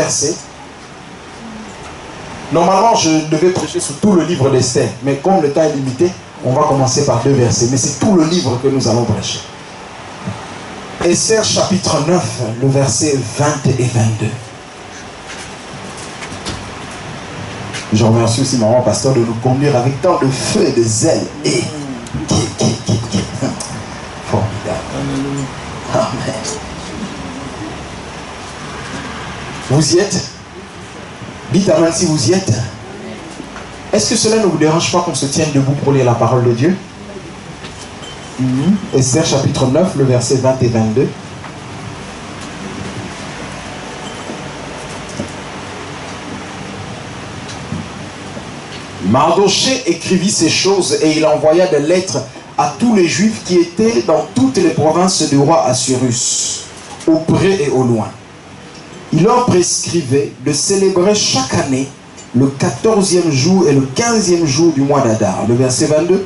versets. Normalement, je devais prêcher sur tout le livre d'Esther, mais comme le temps est limité, on va commencer par 2 versets. Mais c'est tout le livre que nous allons prêcher. Esther chapitre 9, le verset 20 et 22. Je remercie aussi maman pasteur de nous conduire avec tant de feu et de zèle. Et formidable. Amen. Vous y êtes? Dites amen si vous y êtes. Est-ce que cela ne vous dérange pas qu'on se tienne debout pour lire la parole de Dieu? Esther chapitre 9, le verset 20 et 22. Mardochée écrivit ces choses et il envoya des lettres à tous les Juifs qui étaient dans toutes les provinces du roi Assuérus, au près et au loin. Il leur prescrivait de célébrer chaque année le 14e jour et le 15e jour du mois d'Adar. Le verset 22,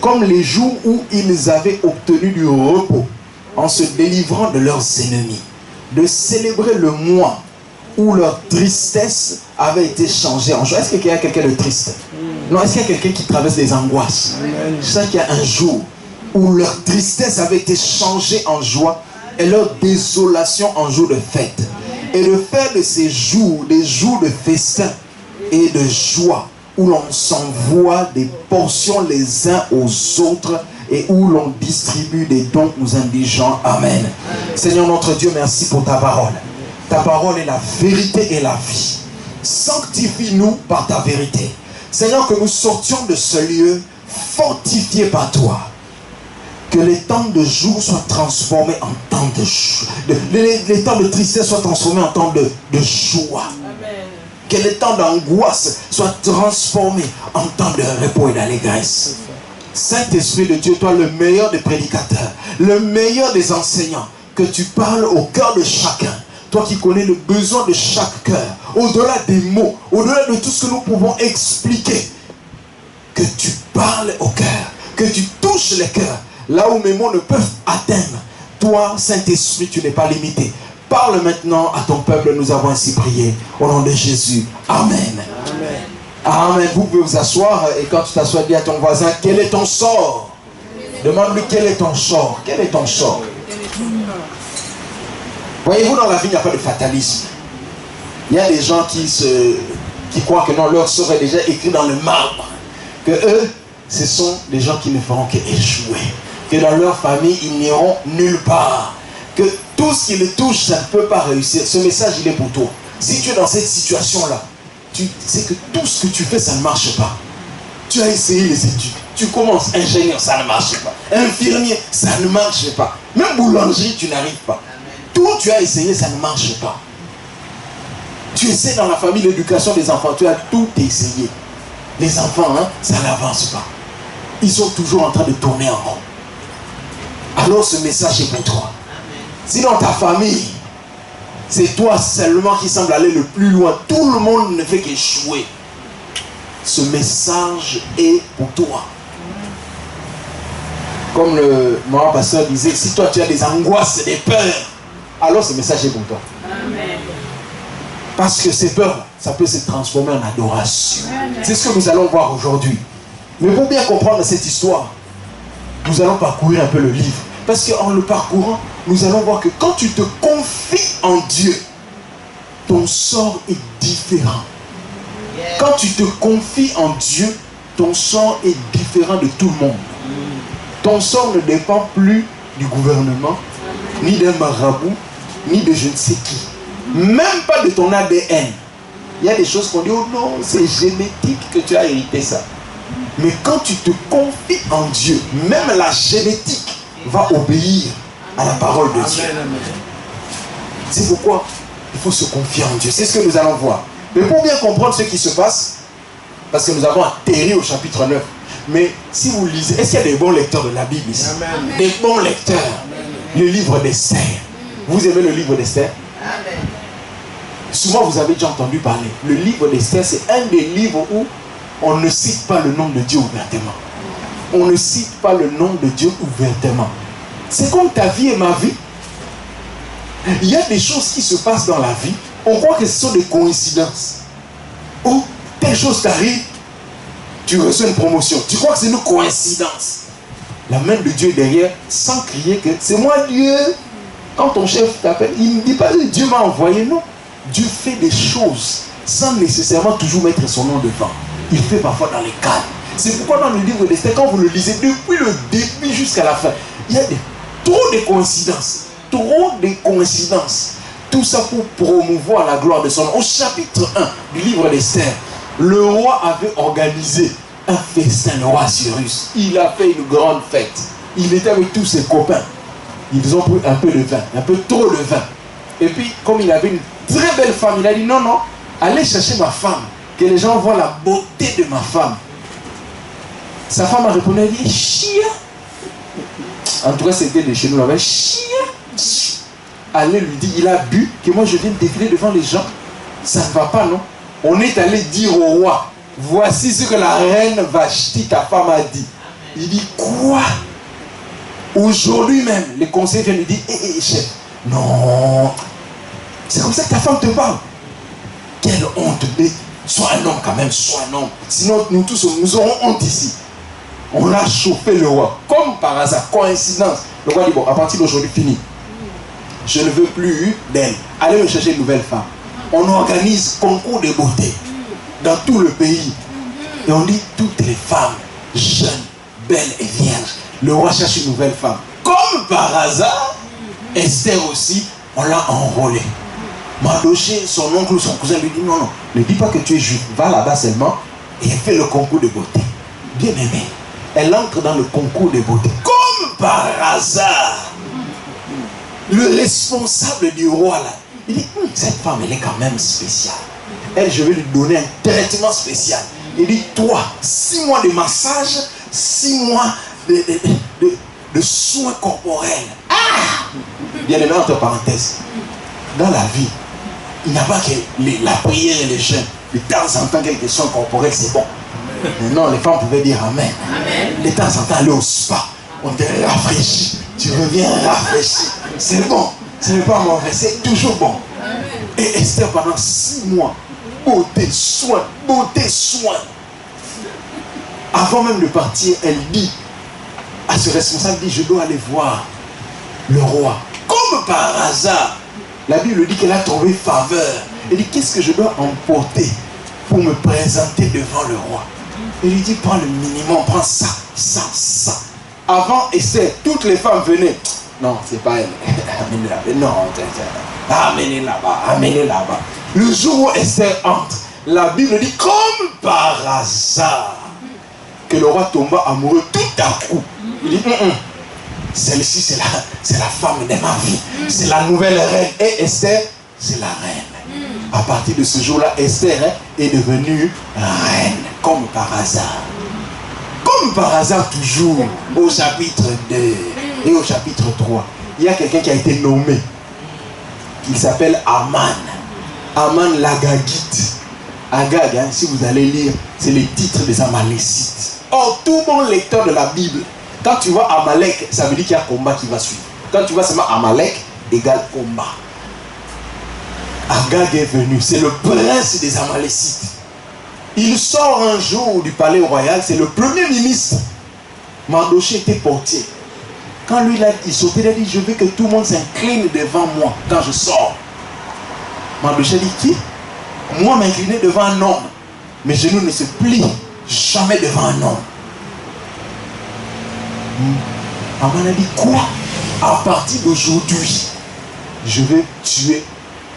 comme les jours où ils avaient obtenu du repos en se délivrant de leurs ennemis, de célébrer le mois où leur tristesse avait été changée en joie. Est-ce qu'il y a quelqu'un de triste? Non, est-ce qu'il y a quelqu'un qui traverse des angoisses? Je sais qu'il y a un jour où leur tristesse avait été changée en joie et leur désolation en jour de fête. Et de faire de ces jours des jours de festin et de joie, où l'on s'envoie des portions les uns aux autres et où l'on distribue des dons aux indigents. Amen. Seigneur notre Dieu, merci pour ta parole. Ta parole est la vérité et la vie. Sanctifie-nous par ta vérité. Seigneur, que nous sortions de ce lieu fortifiés par toi. Que les temps de jour soient transformés en temps de joie. Les temps de tristesse soient transformés en temps de joie. Amen. Que les temps d'angoisse soient transformés en temps de repos et d'allégresse. Saint-Esprit de Dieu, toi le meilleur des prédicateurs, le meilleur des enseignants, que tu parles au cœur de chacun. Toi qui connais le besoin de chaque cœur, au-delà des mots, au-delà de tout ce que nous pouvons expliquer, que tu parles au cœur, que tu touches les cœurs, là où mes mots ne peuvent atteindre. Toi, Saint-Esprit, tu n'es pas limité. Parle maintenant à ton peuple, nous avons ainsi prié. Au nom de Jésus. Amen. Amen. Amen. Vous pouvez vous asseoir et quand tu t'assois, dis à ton voisin, quel est ton sort? Demande-lui quel est ton sort. Quel est ton sort? Voyez-vous, dans la vie, il n'y a pas de fatalisme. Il y a des gens qui croient que non, leur sort est déjà écrit dans le marbre. Que eux, ce sont des gens qui ne feront qu'échouer. Que dans leur famille, ils n'iront nulle part. Que tout ce qui les touche, ça ne peut pas réussir. Ce message, il est pour toi. Si tu es dans cette situation-là, tu sais que tout ce que tu fais, ça ne marche pas. Tu as essayé les études. Tu commences ingénieur, ça ne marche pas. Infirmier, ça ne marche pas. Même boulangerie, tu n'arrives pas. Tout tu as essayé, ça ne marche pas. Tu essaies dans la famille l'éducation des enfants, tu as tout essayé. Les enfants, ça n'avance pas. Ils sont toujours en train de tourner en rond. Alors ce message est pour toi. Si dans ta famille, c'est toi seulement qui semble aller le plus loin, tout le monde ne fait qu'échouer. Ce message est pour toi. Comme le maman pasteur disait, si toi tu as des angoisses, des peurs, alors ce message est pour toi. Amen. Parce que ces peurs, ça peut se transformer en adoration. C'est ce que nous allons voir aujourd'hui. Mais pour bien comprendre cette histoire, nous allons parcourir un peu le livre. Parce qu'en le parcourant, nous allons voir que quand tu te confies en Dieu, ton sort est différent. Quand tu te confies en Dieu, ton sort est différent de tout le monde. Ton sort ne dépend plus du gouvernement, ni d'un marabout, ni de je ne sais qui. Même pas de ton ADN. Il y a des choses qu'on dit, oh non, c'est génétique que tu as hérité ça. Mais quand tu te confies en Dieu, même la génétique va obéir à la parole de Dieu. C'est pourquoi il faut se confier en Dieu. C'est ce que nous allons voir. Mais pour bien comprendre ce qui se passe, parce que nous avons atterri au chapitre 9, mais si vous lisez, est-ce qu'il y a des bons lecteurs de la Bible ici? Amen. Des bons lecteurs. Amen. Le livre d'Esther. Vous aimez le livre d'Esther? Amen. Souvent vous avez déjà entendu parler. Le livre d'Esther, c'est un des livres où on ne cite pas le nom de Dieu ouvertement. On ne cite pas le nom de Dieu ouvertement. C'est comme ta vie et ma vie. Il y a des choses qui se passent dans la vie, on croit que ce sont des coïncidences. Oh, telle chose t'arrive, tu reçois une promotion. Tu crois que c'est une coïncidence. La main de Dieu est derrière, sans crier que c'est moi Dieu. Quand ton chef t'appelle, il ne dit pas Dieu m'a envoyé, non. Dieu fait des choses sans nécessairement toujours mettre son nom devant. Il fait parfois dans les cadres. C'est pourquoi dans le livre d'Esther, quand vous le lisez, depuis le début jusqu'à la fin, il y a trop de coïncidences. Trop de coïncidences. Tout ça pour promouvoir la gloire de son nom. Au chapitre 1 du livre d'Esther, le roi avait organisé un festin, le roi Cyrus. Il a fait une grande fête. Il était avec tous ses copains. Ils ont pris un peu de vin, un peu trop de vin. Et puis, comme il avait une très belle femme, il a dit non, non, allez chercher ma femme, que les gens voient la beauté de ma femme. Sa femme a répondu, elle dit chien. En tout cas, c'était de chez nous là-bas, chien. Allez lui dire, il a bu, que moi je viens de défiler devant les gens. Ça ne va pas, non? On est allé dire au roi, voici ce que la reine Vashti, ta femme, a dit. Il dit, quoi? Aujourd'hui même, les conseillers viennent lui dire, hé, chef, non, c'est comme ça que ta femme te parle. Quelle honte, mais sois un homme quand même, sois un homme. Sinon, nous tous, nous aurons honte ici. On a chauffé le roi, comme par hasard, coïncidence. Le roi dit, bon, à partir d'aujourd'hui, fini. Je ne veux plus d'elle. Allez me chercher une nouvelle femme. On organise concours de beauté dans tout le pays. Et on dit, toutes les femmes, jeunes, belles et vierges, le roi cherche une nouvelle femme. Comme par hasard, Esther aussi, on l'a enrôlée. Mardoché, son oncle ou son cousin lui dit, non, non, ne dis pas que tu es juif. Va là-bas seulement et fais le concours de beauté. Bien aimé, elle entre dans le concours de beauté. Comme par hasard, le responsable du roi là, il dit, cette femme, elle est quand même spéciale. Elle, je vais lui donner un traitement spécial. Il dit, toi, 6 mois de massage, 6 mois de soins corporels. Ah! Bien aimé, entre parenthèses, dans la vie, il n'y a pas que la prière et les jeûnes. De temps en temps, quelques soins corporels, c'est bon. Mais non, les femmes pouvaient dire Amen. Amen. De temps en temps, aller au spa, on te rafraîchit. Tu reviens rafraîchi. C'est bon. Ce n'est pas mauvais, c'est toujours bon. Et Esther, pendant 6 mois, beauté, soin, beauté, soin. Avant même de partir, elle dit à ce responsable, dit, je dois aller voir le roi. Comme par hasard, la Bible dit qu'elle a trouvé faveur. Elle dit, qu'est-ce que je dois emporter pour me présenter devant le roi? Elle lui dit, prends le minimum, prends ça, ça, ça. Avant Esther, toutes les femmes venaient. Non, c'est pas elle. Amenez-la. Non, amenez là-bas, amenez là-bas. Le jour où Esther entre, la Bible dit, comme par hasard, que le roi tomba amoureux tout à coup. Il dit, celle-ci, c'est la femme de ma vie. C'est la nouvelle reine. Et Esther, c'est la reine. À partir de ce jour-là, Esther est devenue reine. Comme par hasard. Comme par hasard toujours, au chapitre 2 et au chapitre 3, il y a quelqu'un qui a été nommé. Il s'appelle Aman. Aman l'Agagite. Agag, si vous allez lire, c'est les titres des Amalécites. Or, tout bon lecteur de la Bible, quand tu vois Amalek, ça veut dire qu'il y a combat qui va suivre. Quand tu vois seulement Amalek, égale combat. Agag est venu, c'est le prince des Amalécites. Il sort un jour du palais royal, c'est le premier ministre. Mardoché était portier. Quand lui, il sautait, il a dit, je veux que tout le monde s'incline devant moi quand je sors. Mardoché dit, qui? Moi m'incliner devant un homme. Mes genoux ne se plient jamais devant un homme. Aman a dit, quoi? À partir d'aujourd'hui, je vais tuer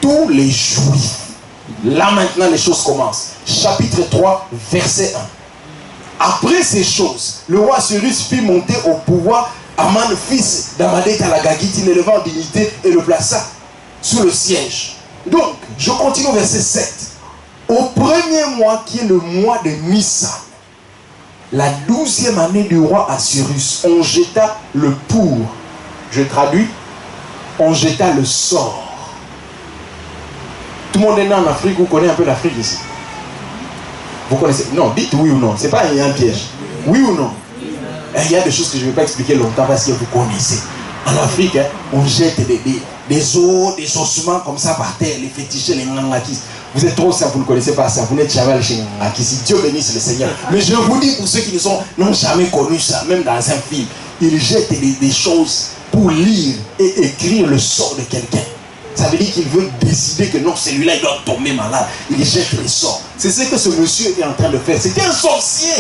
tous les juifs. Là maintenant les choses commencent. Chapitre 3, verset 1. Après ces choses, le roi Cyrus fit monter au pouvoir Aman, fils d'Amadé Talagagite, il l'éleva en dignité et le plaça sous le siège. Donc, je continue au verset 7. Au premier mois, qui est le mois de Nissan, la 12e année du roi Assyrus, on jeta le pour. Je traduis, on jeta le sort. Tout le monde est né en Afrique, vous connaissez un peu l'Afrique ici. Vous connaissez? Non, dites oui ou non. Ce n'est pas un piège. Oui ou non? Il y a des choses que je ne vais pas expliquer longtemps parce que vous connaissez. En Afrique, on jette des os, des ossements comme ça par terre, les fétichés, les ngangakis. Vous êtes trop ça, vous ne connaissez pas ça. Vous n'êtes jamais allé chez ngangakis. Dieu bénisse le Seigneur. Mais je vous dis pour ceux qui n'ont jamais connu ça, même dans un film, ils jettent des choses pour lire et écrire le sort de quelqu'un. Ça veut dire qu'il veut décider que non, celui-là, il doit tomber malade. Il jette les sorts. C'est ce que ce monsieur est en train de faire. C'était un sorcier.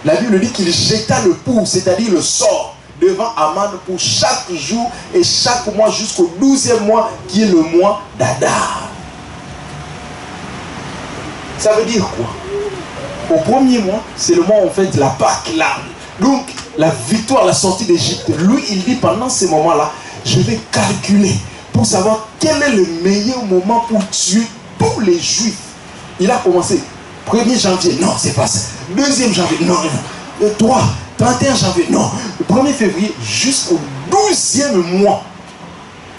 La Bible dit qu'il jeta le pouls, c'est-à-dire le sort, devant Aman pour chaque jour et chaque mois jusqu'au 12e mois, qui est le mois d'Adar. Ça veut dire quoi? Au premier mois, c'est le mois où on fait la Pâque, là. Donc, la victoire, la sortie d'Égypte. Lui, il dit pendant ces moments-là, je vais calculer pour savoir quel est le meilleur moment pour tuer tous les Juifs. Il a commencé 1er janvier, non, c'est pas ça. 2e janvier, non, non. 3, 31 janvier, non. 1er février, jusqu'au 12e mois.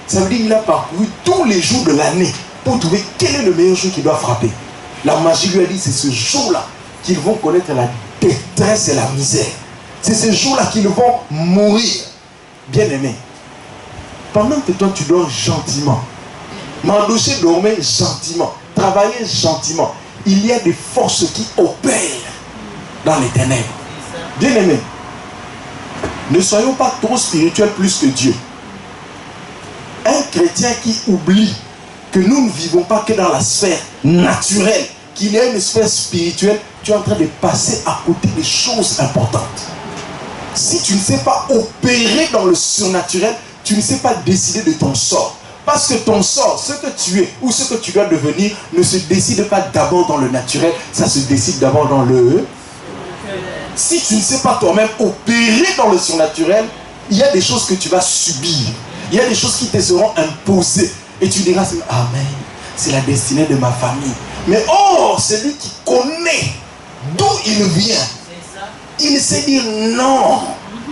Ça veut dire qu'il a parcouru tous les jours de l'année pour trouver quel est le meilleur jour qu'il doit frapper. La magie lui a dit, c'est ce jour-là qu'ils vont connaître la détresse et la misère. C'est ce jour-là qu'ils vont mourir. Bien-aimé, pendant que toi tu dors gentiment, Mardochée dormait gentiment, travaillait gentiment, il y a des forces qui opèrent dans les ténèbres. Bien-aimé, ne soyons pas trop spirituels plus que Dieu. Un chrétien qui oublie que nous ne vivons pas que dans la sphère naturelle, qu'il y a une sphère spirituelle, tu es en train de passer à côté des choses importantes. Si tu ne sais pas opérer dans le surnaturel, tu ne sais pas décider de ton sort. Parce que ton sort, ce que tu es ou ce que tu dois devenir, ne se décide pas d'abord dans le naturel, ça se décide d'abord dans le... Si tu ne sais pas toi-même opérer dans le surnaturel, il y a des choses que tu vas subir. Il y a des choses qui te seront imposées. Et tu diras, amen, c'est la destinée de ma famille. Mais oh, celui qui connaît d'où il vient, il sait dire non,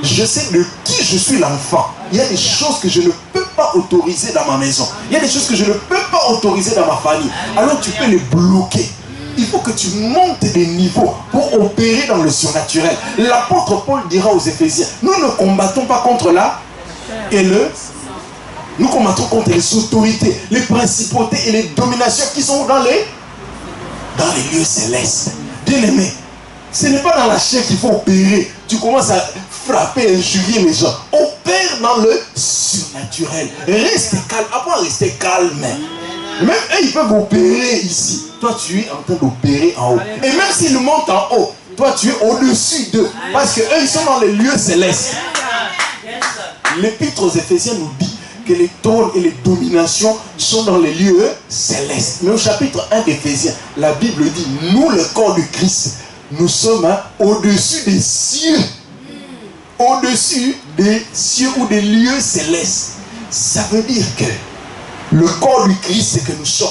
je sais de qui je suis l'enfant. Il y a des choses que je ne peux pas autoriser dans ma maison. Il y a des choses que je ne peux pas autoriser dans ma famille. Alors tu peux les bloquer. Il faut que tu montes des niveaux pour opérer dans le surnaturel. L'apôtre Paul dira aux Éphésiens, nous ne combattons pas contre la et le... Nous combattons contre les autorités, les principautés et les dominations qui sont dans les lieux célestes. Bien-aimé, ce n'est pas dans la chair qu'il faut opérer. Tu commences à frapper, injurier les gens. Opère dans le surnaturel. Reste calme. Après, rester calme. Même eux, ils peuvent opérer ici. Toi, tu es en train d'opérer en haut. Et même s'ils montent en haut, toi, tu es au-dessus d'eux. Parce qu'eux, ils sont dans les lieux célestes. L'épître aux Éphésiens nous dit que les trônes et les dominations sont dans les lieux célestes. Mais au chapitre 1 d'Éphésiens, la Bible dit, nous, le corps du Christ, nous sommes au-dessus des cieux. Au-dessus des cieux ou des lieux célestes. Ça veut dire que le corps du Christ, c'est que nous sommes.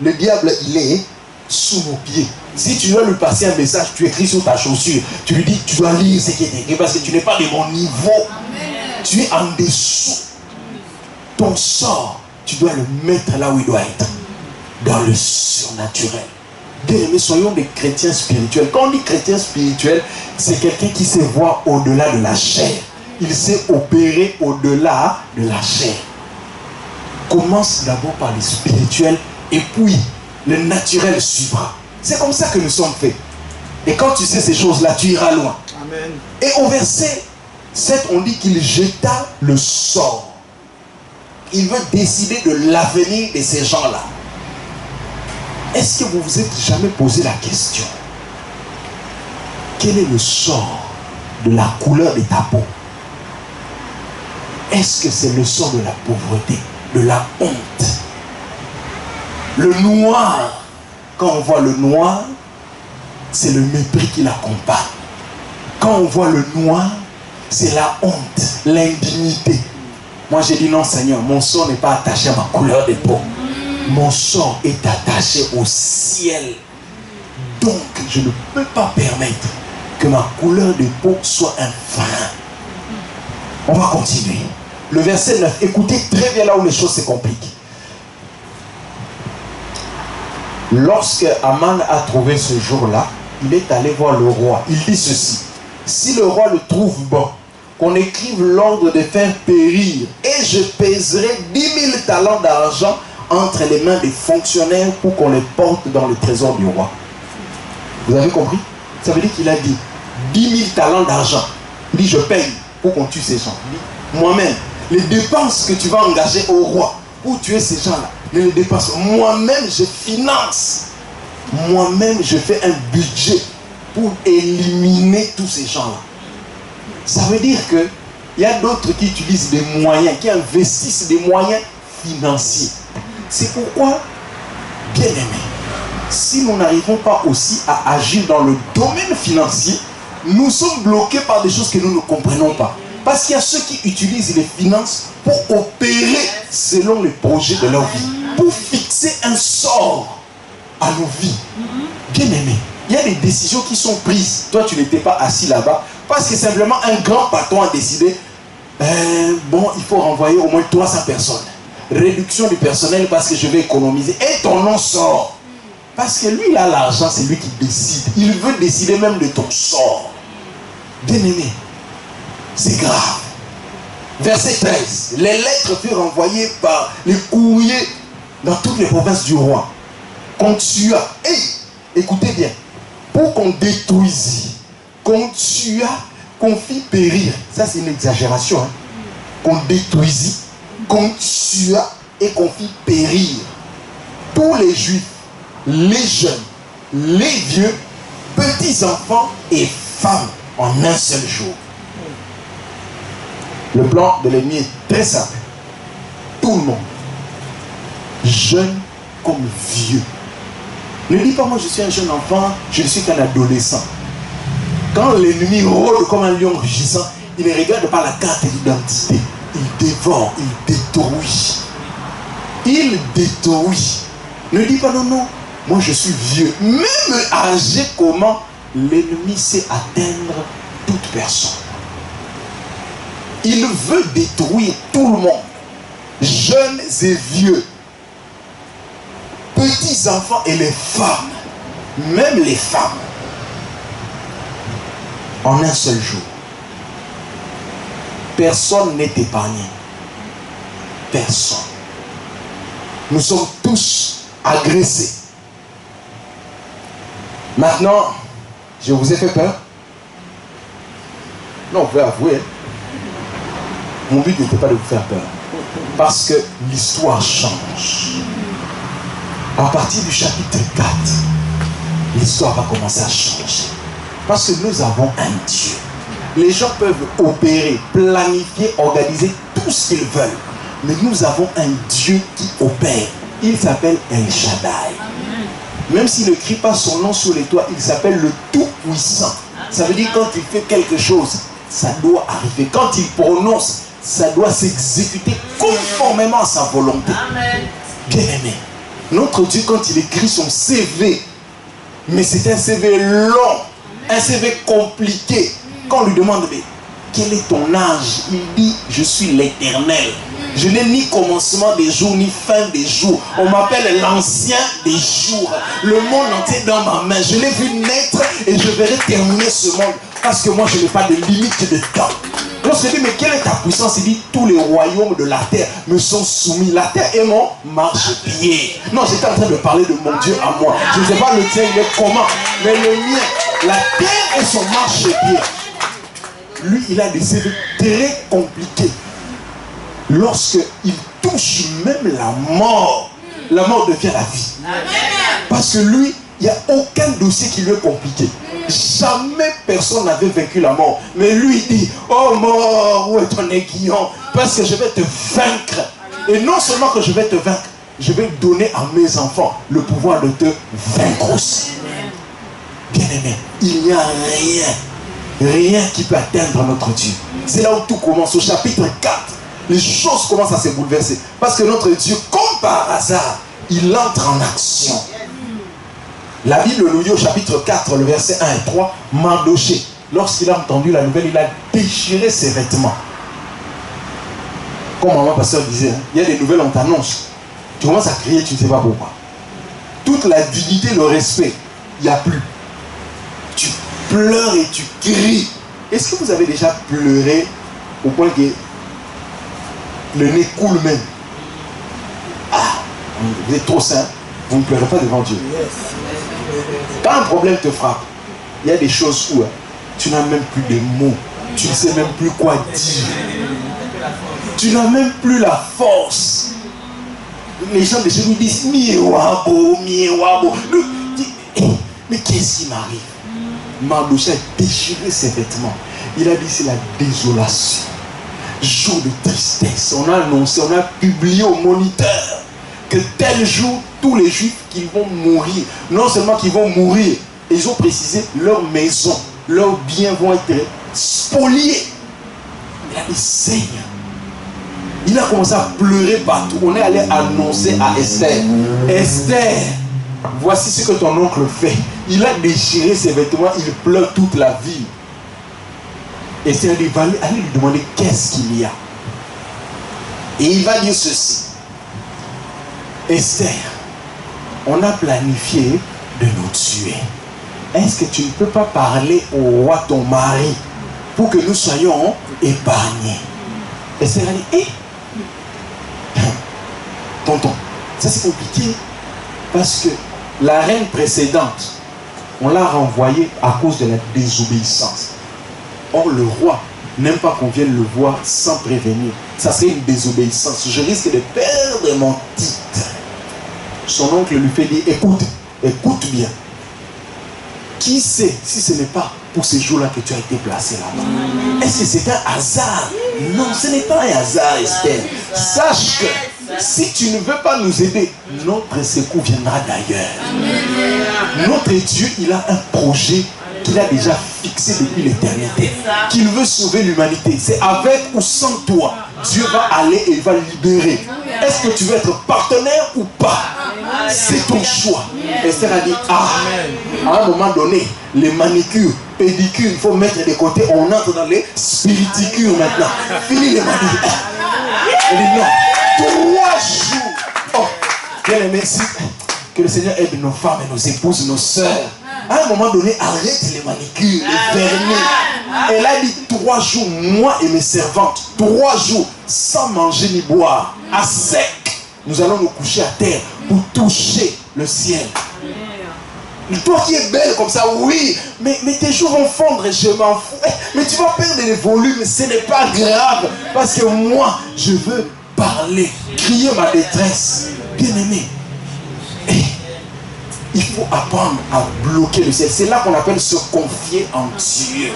Le diable, il est sous nos pieds. Si tu dois lui passer un message, tu écris sur ta chaussure. Tu lui dis, tu dois lire ce qui est écrit parce que tu n'es pas de mon niveau. Amen. Tu es en dessous. Ton sort, tu dois le mettre là où il doit être. Dans le surnaturel. Bien aimés, soyons des chrétiens spirituels. Quand on dit chrétien spirituel, c'est quelqu'un qui sait voir au-delà de la chair. Il sait opérer au-delà de la chair. Commence d'abord par le spirituel et puis le naturel suivra. C'est comme ça que nous sommes faits. Et quand tu sais ces choses-là, tu iras loin. Amen. Et au verset 7, on dit qu'il jeta le sort. Il veut décider de l'avenir de ces gens-là. Est-ce que vous vous êtes jamais posé la question? Quel est le sort de la couleur de ta peau? Est-ce que c'est le sort de la pauvreté, de la honte? Le noir, quand on voit le noir, c'est le mépris qui l'accompagne. Quand on voit le noir, c'est la honte, l'indignité. Moi j'ai dit non Seigneur, mon sort n'est pas attaché à ma couleur de peau. Mon sort est attaché au ciel. Donc je ne peux pas permettre que ma couleur de peau soit un frein. On va continuer. Le verset 9, écoutez très bien là où les choses se compliquent. Lorsque Aman a trouvé ce jour-là, il est allé voir le roi. Il dit ceci: si le roi le trouve bon, qu'on écrive l'ordre de faire périr, et je pèserai 10 000 talents d'argent entre les mains des fonctionnaires pour qu'on les porte dans le trésor du roi. Vous avez compris? Ça veut dire qu'il a dit 10 000 talents d'argent. Il dit je paye pour qu'on tue ces gens. Il dit moi-même, les dépenses que tu vas engager au roi pour tuer ces gens-là, les dépenses, moi-même je finance. Moi-même je fais un budget pour éliminer tous ces gens-là. Ça veut dire que il y a d'autres qui utilisent des moyens, qui investissent des moyens financiers. C'est pourquoi, bien aimé, si nous n'arrivons pas aussi à agir dans le domaine financier, nous sommes bloqués par des choses que nous ne comprenons pas. Parce qu'il y a ceux qui utilisent les finances pour opérer selon les projets de leur vie, pour fixer un sort à nos vies. Bien aimé, il y a des décisions qui sont prises. Toi, tu n'étais pas assis là-bas parce que simplement un grand patron a décidé bon, il faut renvoyer au moins 300 personnes. Réduction du personnel parce que je vais économiser. Et ton nom sort. Parce que lui, il a l'argent, c'est lui qui décide. Il veut décider même de ton sort. Bien aimé, c'est grave. Verset 13. Les lettres furent envoyées par les courriers dans toutes les provinces du roi. Qu'on tua. Écoutez bien. Pour qu'on détruisît, qu'on tua, qu'on fit périr. Ça, c'est une exagération. Hein? Qu'on détruisit, qu'on tua et qu'on fit périr tous les juifs, les jeunes, les vieux, petits enfants et femmes en un seul jour. Le plan de l'ennemi est très simple. Tout le monde, jeune comme vieux. Ne dis pas moi je suis un jeune enfant, je ne suis qu'un adolescent. Quand l'ennemi rôde comme un lion rugissant, il ne regarde pas la carte d'identité. Il dévore, il détruit. Il détruit. Ne dis pas non, non, moi je suis vieux. Même âgé comment, l'ennemi sait atteindre toute personne. Il veut détruire tout le monde. Jeunes et vieux. Petits enfants et les femmes. Même les femmes. En un seul jour. Personne n'est épargné. Personne. Nous sommes tous agressés. Maintenant, je vous ai fait peur. Non, vous pouvez avouer. Mon but n'était pas de vous faire peur. Parce que l'histoire change. À partir du chapitre 4, l'histoire va commencer à changer. Parce que nous avons un Dieu. Les gens peuvent opérer, planifier, organiser tout ce qu'ils veulent. Mais nous avons un Dieu qui opère. Il s'appelle El Shaddai. Même s'il ne crie pas son nom sur les toits, il s'appelle le Tout-Puissant. Ça veut dire quand il fait quelque chose, ça doit arriver. Quand il prononce, ça doit s'exécuter conformément à sa volonté. Bien aimé, notre Dieu, quand il écrit son CV, mais c'est un CV long, un CV compliqué. Quand on lui demande, mais quel est ton âge? Il dit, je suis l'Éternel. Je n'ai ni commencement des jours, ni fin des jours. On m'appelle l'ancien des jours. Le monde entier dans ma main. Je l'ai vu naître et je verrai terminer ce monde. Parce que moi, je n'ai pas de limite de temps. Lorsque je dis, mais quelle est ta puissance? Il dit, tous les royaumes de la terre me sont soumis. La terre est mon marchepied. Non, j'étais en train de parler de mon Dieu à moi. Je ne sais pas le tien, il est comment. Mais le mien, la terre est son marchepied. Lui, il a des CV très compliqués. Lorsqu'il touche même la mort devient la vie. Parce que lui, il n'y a aucun dossier qui lui est compliqué. Jamais personne n'avait vaincu la mort. Mais lui, il dit, oh mort, où est ton aiguillon? Parce que je vais te vaincre. Et non seulement que je vais te vaincre, je vais donner à mes enfants le pouvoir de te vaincre aussi. Bien aimé, il n'y a rien qui peut atteindre notre Dieu. C'est là où tout commence, au chapitre 4. Les choses commencent à se bouleverser. Parce que notre Dieu, comme par hasard, il entre en action. La Bible nous dit au chapitre 4, le verset 1 et 3, Mardoché, lorsqu'il a entendu la nouvelle, il a déchiré ses vêtements. Comme maman pasteur disait, hein, il y a des nouvelles, on t'annonce. Tu commences à crier, tu ne sais pas pourquoi. Toute la dignité, le respect, il n'y a plus. Tu pleures et tu cries. Est-ce que vous avez déjà pleuré au point que le nez coule même. Ah, vous êtes trop saint, vous ne pleurez pas devant Dieu. Quand un problème te frappe, il y a des choses où tu n'as même plus de mots, tu ne sais même plus quoi dire. Tu n'as même plus la force. Les gens de chez nous disent miewabo, miewabo. Mais qu'est-ce qui m'arrive? Mardochée a déchiré ses vêtements. Il a dit c'est la désolation. Jour de tristesse. On a annoncé, on a publié au moniteur que tel jour, tous les juifs qui vont mourir, non seulement qu'ils vont mourir, ils ont précisé leur maison, leurs biens vont être spoliés. Il a dit Seigneur. Il a commencé à pleurer partout. On est allé annoncer à Esther. Esther, voici ce que ton oncle fait. Il a déchiré ses vêtements, il pleure toute la ville. Esther a dit, allez lui demander qu'est-ce qu'il y a. Et il va dire ceci. Esther, on a planifié de nous tuer. Est-ce que tu ne peux pas parler au roi ton mari pour que nous soyons épargnés? Esther a dit, tonton, ça c'est compliqué parce que la reine précédente, on l'a renvoyée à cause de la désobéissance. Or le roi n'aime pas qu'on vienne le voir sans prévenir. Ça serait une désobéissance. Je risque de perdre mon titre. Son oncle lui fait dire, écoute bien. Qui sait si ce n'est pas pour ces jours-là que tu as été placé là-bas? Est-ce que c'est un hasard? Non, ce n'est pas un hasard, Esther. Sache que si tu ne veux pas nous aider, notre secours viendra d'ailleurs. Notre Dieu, il a un projet qu'il a déjà fixé depuis l'éternité. Qu'il veut sauver l'humanité. C'est avec ou sans toi. Dieu va aller et il va libérer. Est-ce que tu veux être partenaire ou pas? C'est ton choix. Esther a dit, à un moment donné, les manicures, pédicures, il faut mettre de côté. On entre dans les spiriticures maintenant. Fini les manicures. Elle dit non. 3 jours. Oh, bien aimé, que le Seigneur aide nos femmes et nos épouses, nos sœurs. À un moment donné, arrête les manicures, les vernis. Elle a dit 3 jours, moi et mes servantes, 3 jours, sans manger ni boire, à sec. Nous allons nous coucher à terre pour toucher le ciel. Toi qui es belle comme ça, oui, mais tes jours vont fondre, je m'en fous. Mais tu vas perdre les volumes, ce n'est pas grave. Parce que moi, je veux parler, crier ma détresse. Bien-aimé, il faut apprendre à bloquer le ciel. C'est là qu'on appelle se confier en Dieu.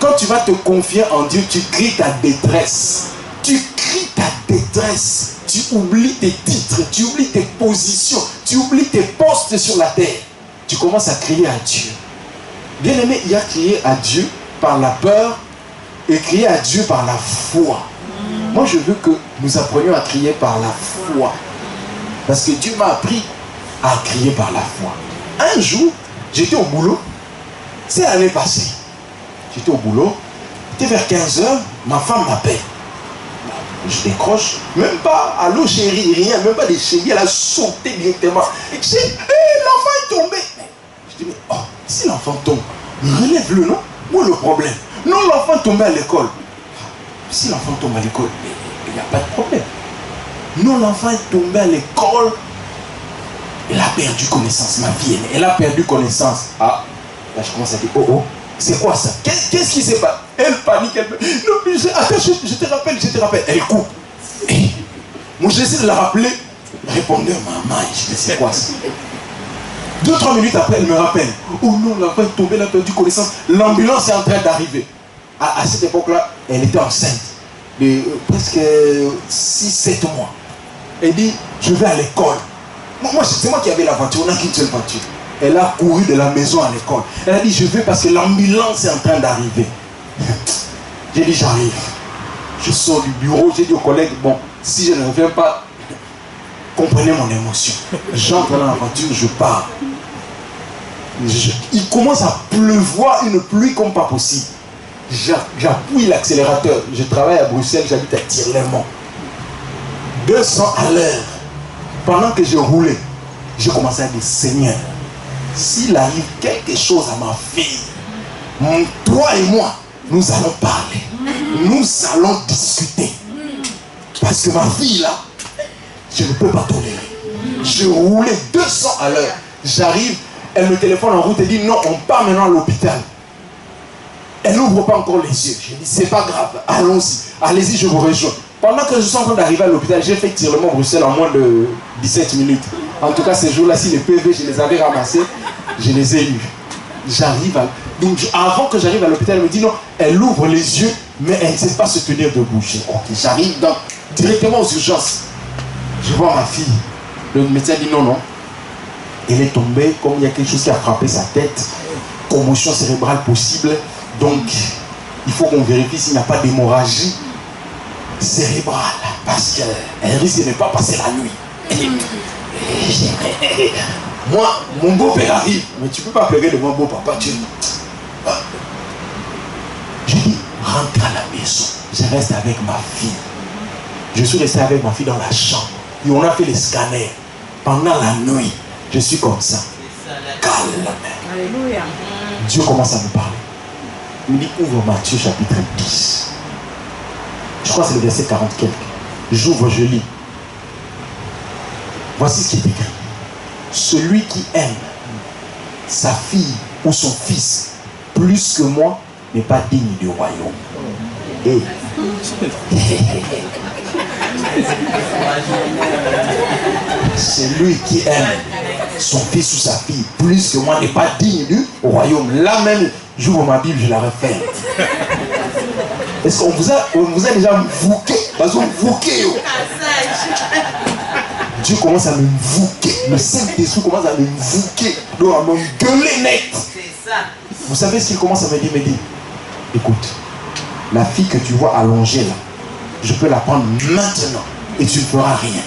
Quand tu vas te confier en Dieu, tu cries ta détresse. Tu cries ta détresse. Tu oublies tes titres, tu oublies tes positions, tu oublies tes postes sur la terre. Tu commences à crier à Dieu. Bien aimé, il y a crié à Dieu par la peur et crier à Dieu par la foi. Moi, je veux que nous apprenions à crier par la foi. Parce que Dieu m'a appris à crier par la foi. Un jour, j'étais au boulot. C'est l'année passée. J'étais au boulot. C'était vers 15 h, ma femme m'appelle. Je décroche, même pas allô chérie, rien, même pas des chéris, elle a sauté directement. Et je dis, l'enfant est tombé. Je dis, mais oh, si l'enfant tombe, relève-le, non? Où est le problème? Non, l'enfant est tombé à l'école. Si l'enfant tombe à l'école, il n'y a pas de problème. Non, l'enfant est tombé à l'école. Elle a perdu connaissance, ma fille, elle a perdu connaissance. Ah, là je commence à dire, oh, c'est quoi ça? Qu'est-ce qui s'est passé? Elle panique, elle peut... Non, attends, je te rappelle. Elle coupe. Moi, j'essaie de la rappeler. Répondeur, maman, je dis, c'est quoi ça? 2-3 minutes après, elle me rappelle. Oh non, l'enfant est tombé, elle a perdu connaissance. L'ambulance est en train d'arriver. À cette époque-là, elle était enceinte de presque 6-7 mois. Elle dit, je vais à l'école. C'est moi qui avais la voiture, on n'a qu'une seule voiture. Elle a couru de la maison à l'école. Elle a dit, je vais parce que l'ambulance est en train d'arriver. J'ai dit, j'arrive. Je sors du bureau, j'ai dit aux collègues, bon, si je ne reviens pas, comprenez mon émotion. J'entre dans la voiture, je pars. Il commence à pleuvoir, une pluie comme pas possible. J'appuie l'accélérateur. Je travaille à Bruxelles, j'habite à Tirlemont. 200 à l'heure. Pendant que je roulais, j'ai commencé à dire, Seigneur, s'il arrive quelque chose à ma fille, toi et moi, nous allons parler. Nous allons discuter. Parce que ma fille là, je ne peux pas tolérer. Je roulais 200 à l'heure. J'arrive, elle me téléphone en route et dit non, on part maintenant à l'hôpital. Elle n'ouvre pas encore les yeux. Je dis c'est pas grave, allons-y. Allez-y, je vous rejoins. Pendant que je suis en train d'arriver à l'hôpital, j'ai fait tirement Bruxelles en moins de 17 minutes. En tout cas, ces jours-là, si les PV, je les avais ramassés, je les ai eus. J'arrive à... Donc, avant que j'arrive à l'hôpital, elle me dit non, elle ouvre les yeux, mais elle ne sait pas se tenir debout. Je dis, ok, j'arrive directement aux urgences. Je vois ma fille. Le médecin dit non, non. Elle est tombée, comme il y a quelque chose qui a frappé sa tête. Commotion cérébrale possible. Donc, il faut qu'on vérifie s'il n'y a pas d'hémorragie cérébrale. Parce qu'elle risque de ne pas passer la nuit. Moi, mon beau-père arrive. Mais tu ne peux pas pleurer devant mon beau-papa. Je dis, rentre à la maison. Je reste avec ma fille. Je suis resté avec ma fille dans la chambre. Et on a fait les scanners. Pendant la nuit, je suis comme ça. Calme. Alléluia. Dieu commence à me parler. Il me dit, ouvre Matthieu chapitre 10. Je crois que c'est le verset 40 quelque. J'ouvre, je lis. Voici ce qui est écrit. Celui qui aime sa fille ou son fils plus que moi n'est pas digne du royaume. Et celui qui aime son fils ou sa fille plus que moi n'est pas digne du royaume. Là même, j'ouvre ma Bible, je la refais. Est-ce qu'on vous a déjà vouqué? Parce qu'on vouqué. Dieu commence à me vouquer. Le Saint-Esprit commence à me vouquer. Donc à me gueuler net. Vous savez ce qu'il commence à me dire? Il me dit, écoute, la fille que tu vois allongée là, je peux la prendre maintenant et tu ne feras rien.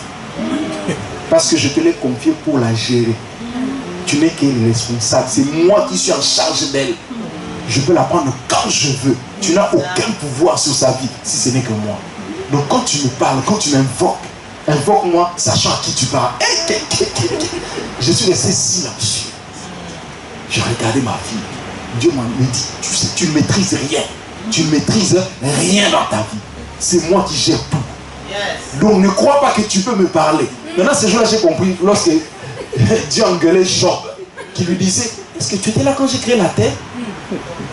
Parce que je te l'ai confiée pour la gérer. Tu n'es qu'elle responsable. C'est moi qui suis en charge d'elle. Je peux la prendre quand je veux. Tu n'as aucun pouvoir sur sa vie si ce n'est que moi. Donc quand tu me parles, quand tu m'invoques, invoque-moi sachant à qui tu parles. Je suis resté silencieux. J'ai regardé ma fille. Dieu m'a dit, tu sais, tu ne maîtrises rien. Tu ne maîtrises rien dans ta vie. C'est moi qui gère tout. Donc ne crois pas que tu peux me parler. Maintenant, ce jour-là, j'ai compris lorsque Dieu engueulait Job, qui lui disait, est-ce que tu étais là quand j'ai créé la terre?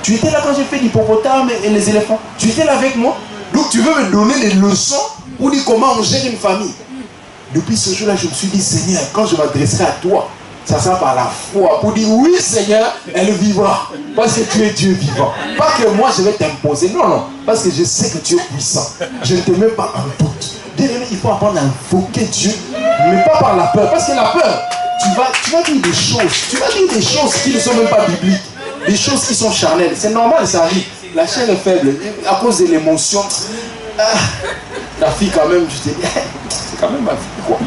Tu étais là quand j'ai fait l'hippopotame et les éléphants? Tu étais là avec moi? Donc tu veux me donner les leçons pour dire comment on gère une famille? Depuis ce jour-là, je me suis dit, Seigneur, quand je m'adresserai à toi, ça sera par la foi pour dire, oui Seigneur, elle vivra. Parce que tu es Dieu vivant. Pas que moi je vais t'imposer. Non, non. Parce que je sais que tu es puissant. Je ne te mets pas en doute. Bien-aimé, il faut apprendre à invoquer Dieu, mais pas par la peur. Parce que la peur, tu vas dire des choses. Tu vas dire des choses qui ne sont même pas bibliques. Des choses qui sont charnelles. C'est normal, ça arrive. La chair est faible. À cause de l'émotion. La fille quand même, je te dis, c'est quand même ma fille quoi.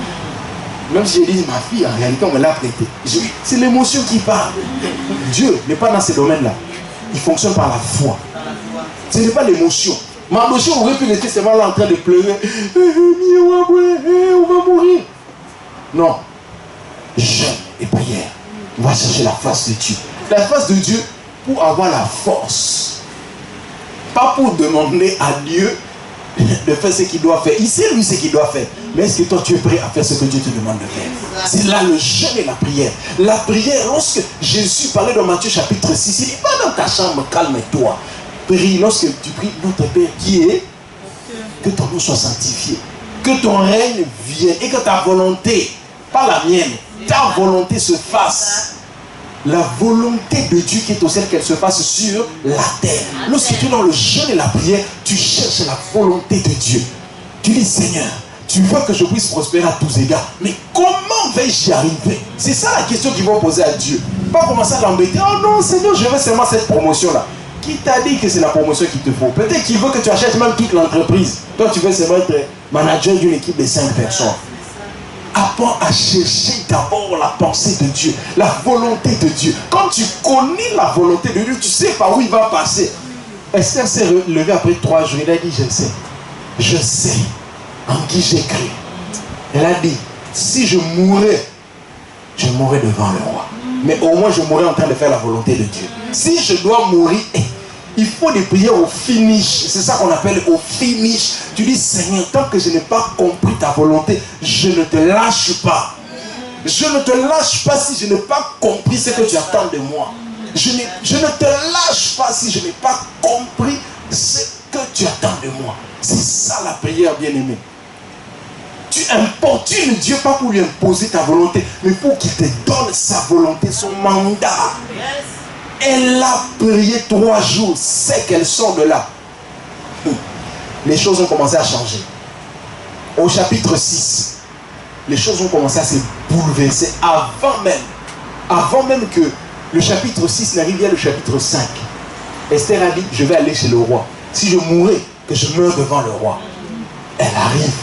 Même si je dis ma fille, en réalité on me l'a prêté. C'est l'émotion qui parle. Dieu n'est pas dans ces domaines-là. Il fonctionne par la foi. Ce n'est pas l'émotion. Ma émotion aurait pu rester seulement là en train de pleurer. On va mourir. Non. Jeûne et prière. On va chercher la face de Dieu. La face de Dieu pour avoir la force. Pas pour demander à Dieu de faire ce qu'il doit faire. Il sait lui ce qu'il doit faire. Mais est-ce que toi tu es prêt à faire ce que Dieu te demande de faire? C'est là le jeûne et la prière. La prière, lorsque Jésus parlait dans Matthieu chapitre 6, il dit, va dans ta chambre, calme-toi. Prie, lorsque tu pries, notre Père qui est, que ton nom soit sanctifié, que ton règne vienne et que ta volonté, pas la mienne, ta volonté se fasse. La volonté de Dieu qui est au ciel, qu'elle se fasse sur la terre. Lorsque tu es dans le jeûne et la prière, tu cherches la volonté de Dieu. Tu dis, Seigneur, tu veux que je puisse prospérer à tous égards. Mais comment vais-je y arriver? C'est ça la question qu'ils vont poser à Dieu. Pas commencer à l'embêter. Oh non, Seigneur, je veux seulement cette promotion-là. Qui t'a dit que c'est la promotion qu'il te faut? Peut-être qu'il veut que tu achètes même toute l'entreprise. Toi, tu veux seulement être manager d'une équipe de 5 personnes. Apprends à chercher d'abord la pensée de Dieu, la volonté de Dieu. Quand tu connais la volonté de Dieu, tu sais par où il va passer. Esther s'est relevée après 3 jours. Elle a dit, je sais en qui j'ai cru. Elle a dit, si je mourrais devant le roi. Mais au moins je mourrais en train de faire la volonté de Dieu. Si je dois mourir, Il faut des prières au finish. C'est ça qu'on appelle au finish. Tu dis, Seigneur, tant que je n'ai pas compris ta volonté, je ne te lâche pas. Je ne te lâche pas si je n'ai pas compris ce que tu attends de moi. Je ne te lâche pas si je n'ai pas compris ce que tu attends de moi. C'est ça la prière, bien-aimé. Tu importunes Dieu pas pour lui imposer ta volonté, mais pour qu'il te donne sa volonté, son mandat. Elle a prié 3 jours, c'est qu'elle sort de là. Les choses ont commencé à changer. Au chapitre 6, les choses ont commencé à se bouleverser avant même que le chapitre 6 n'arrive, à le chapitre 5. Esther a dit, je vais aller chez le roi. Si je mourais, que je meure devant le roi. Elle arrive.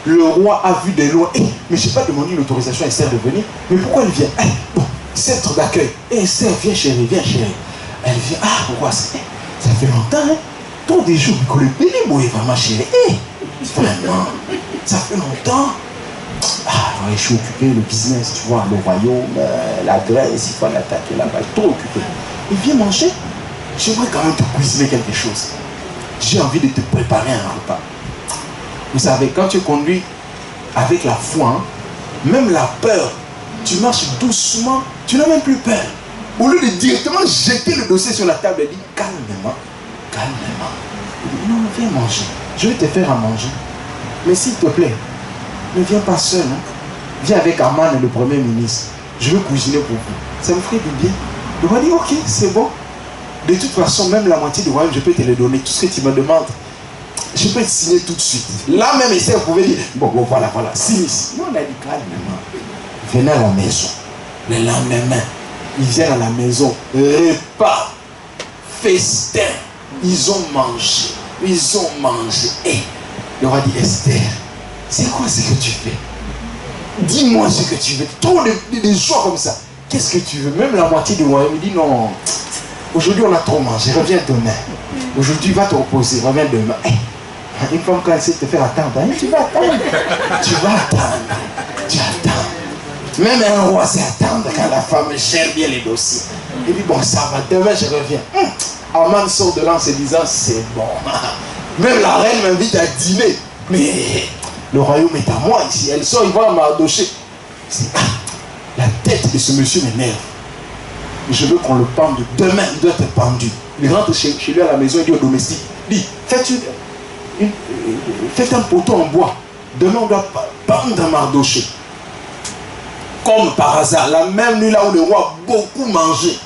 Le roi a vu de loin. Mais je n'ai pas demandé une autorisation à Esther de venir. Mais pourquoi elle vient? Bon, centre d'accueil. Esther, viens chérie, viens chérie. Elle vient. Ah, roi, ça fait longtemps, hein? Tous des jours, que le pays est vraiment chérie. Vraiment, ça fait longtemps. Ah, je suis occupé, le business, tu vois, le royaume, la Grèce, il faut l'attaquer là-bas. Trop occupé. Et viens manger. J'aimerais quand même te cuisiner quelque chose. J'ai envie de te préparer un repas. Vous savez, quand tu conduis avec la foi, hein, même la peur, tu marches doucement, tu n'as même plus peur. Au lieu de directement jeter le dossier sur la table et dire calmement, calmement. Il dit, non, viens manger. Je vais te faire à manger. Mais s'il te plaît, ne viens pas seul. Hein. Viens avec Aman, le premier ministre. Je vais cuisiner pour vous. Ça me ferait du bien. Le roi dit, ok, c'est bon. De toute façon, même la moitié du royaume, je peux te le donner. Tout ce que tu me demandes, je peux te signer tout de suite. Là même, Esther pouvait dire, bon, voilà, signe ici. Non, on a dit calmement. Venez à la maison. Le lendemain, ils viennent à la maison. Repas, festin. Ils ont mangé. Et le roi dit, Esther, c'est quoi ce que tu fais? Dis-moi ce que tu veux. Trop des choix comme ça. Qu'est-ce que tu veux? Même la moitié du royaume, il dit, non. Aujourd'hui, on a trop mangé. Reviens demain. Aujourd'hui, va te reposer. Reviens demain. Une femme, quand elle sait te faire attendre, hein, tu vas attendre. Tu attends. Même un roi sait attendre quand la femme gère bien les dossiers. Il dit, bon, ça va, demain je reviens. Aman sort de là en se disant, c'est bon. Même la reine m'invite à dîner. Mais le royaume est à moi ici. Elle sort, il va à Mardoché. La tête de ce monsieur m'énerve. Je veux qu'on le pende. Demain, il doit être pendu. Il rentre chez lui à la maison, il dit au domestique, dit, faites un poteau en bois. Demain, on doit pendre Mardoché. Comme par hasard, la même nuit là où le roi a beaucoup mangé,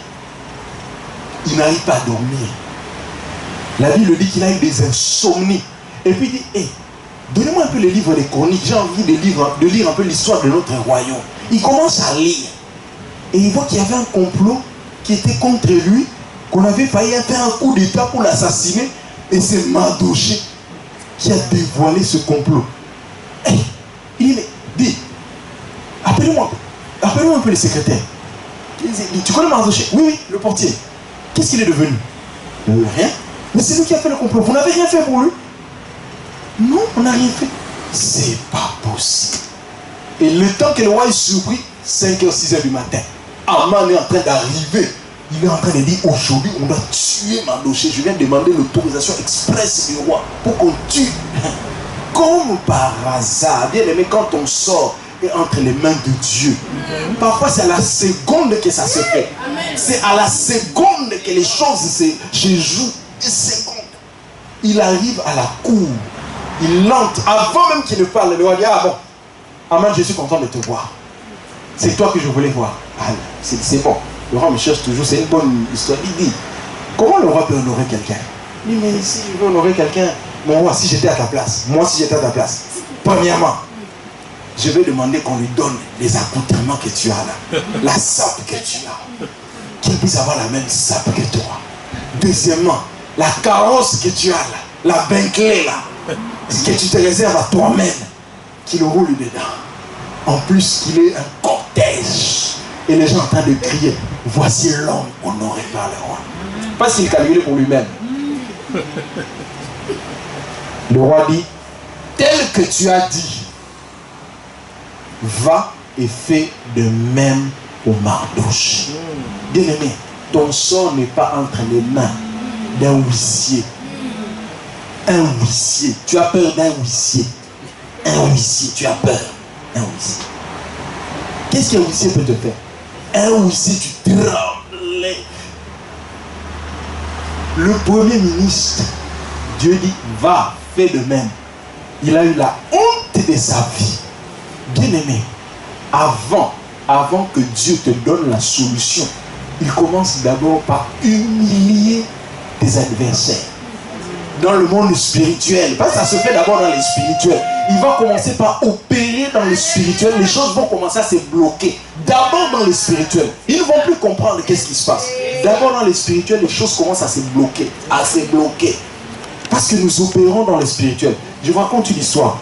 il n'arrive pas à dormir. La Bible dit qu'il a eu des insomnies. Et puis il dit, hey, donnez-moi un peu les livres des chroniques. J'ai envie de lire un peu l'histoire de notre royaume. Il commence à lire. Et il voit qu'il y avait un complot qui était contre lui, qu'on avait failli faire un coup d'état pour l'assassiner. Et c'est Mardoché qui a dévoilé ce complot. Hey, il dit, appelez-moi un peu le secrétaire. Tu connais Mardoché? Oui, le portier. Qu'est-ce qu'il est devenu? Rien. Mais c'est lui qui a fait le complot. Vous n'avez rien fait pour lui? Non, on n'a rien fait. C'est pas possible. Et le temps que le roi est surpris, 5h, 6h du matin, Aman est en train d'arriver. Il est en train de dire, aujourd'hui, on doit tuer Mardoché. Je viens demander l'autorisation express du roi pour qu'on tue. Comme par hasard, bien aimé, quand on sort et entre les mains de Dieu, parfois c'est à la seconde que ça se fait. C'est à la seconde que les choses se jouent. Une seconde. Il arrive à la cour. Il entre. Avant même qu'il ne parle, le roi dit, ah bon, Aman, je suis content de te voir. C'est toi que je voulais voir. Ah, c'est bon. Le roi me cherche toujours, c'est une bonne histoire. Il dit, comment le roi peut honorer quelqu'un? Il dit, mais si je veux honorer quelqu'un, mon roi, si j'étais à ta place, moi si j'étais à ta place, premièrement, je vais demander qu'on lui donne les accoutrements que tu as là. La sape que tu as. Qu'il puisse avoir la même sape que toi. Deuxièmement, la carrosse que tu as là, la Bentley là, que tu te réserves à toi-même, qu'il roule dedans. En plus qu'il ait un cortège. Et les gens en train de crier, voici l'homme honoré par le roi. Pas s'il calculait pour lui-même. Le roi dit, tel que tu as dit, va et fais de même au Mardoché. Bien-aimé, ton sort n'est pas entre les mains d'un huissier. Un huissier. Tu as peur d'un huissier. Un huissier, tu as peur. Un huissier. Qu'est-ce qu'un huissier peut te faire? Un huissier, tu tremblais. Le premier ministre, Dieu dit, va, fais de même. Il a eu la honte de sa vie. Bien-aimé, avant que Dieu te donne la solution, il commence d'abord par humilier tes adversaires. Dans le monde spirituel, parce que ça se fait d'abord dans le spirituel. Il va commencer par opérer dans le spirituel. Les choses vont commencer à se bloquer. D'abord dans le spirituel. Ils ne vont plus comprendre qu'est-ce qui se passe. D'abord dans le spirituel, les choses commencent à se bloquer. À se bloquer. Parce que nous opérons dans le spirituel. Je vous raconte une histoire.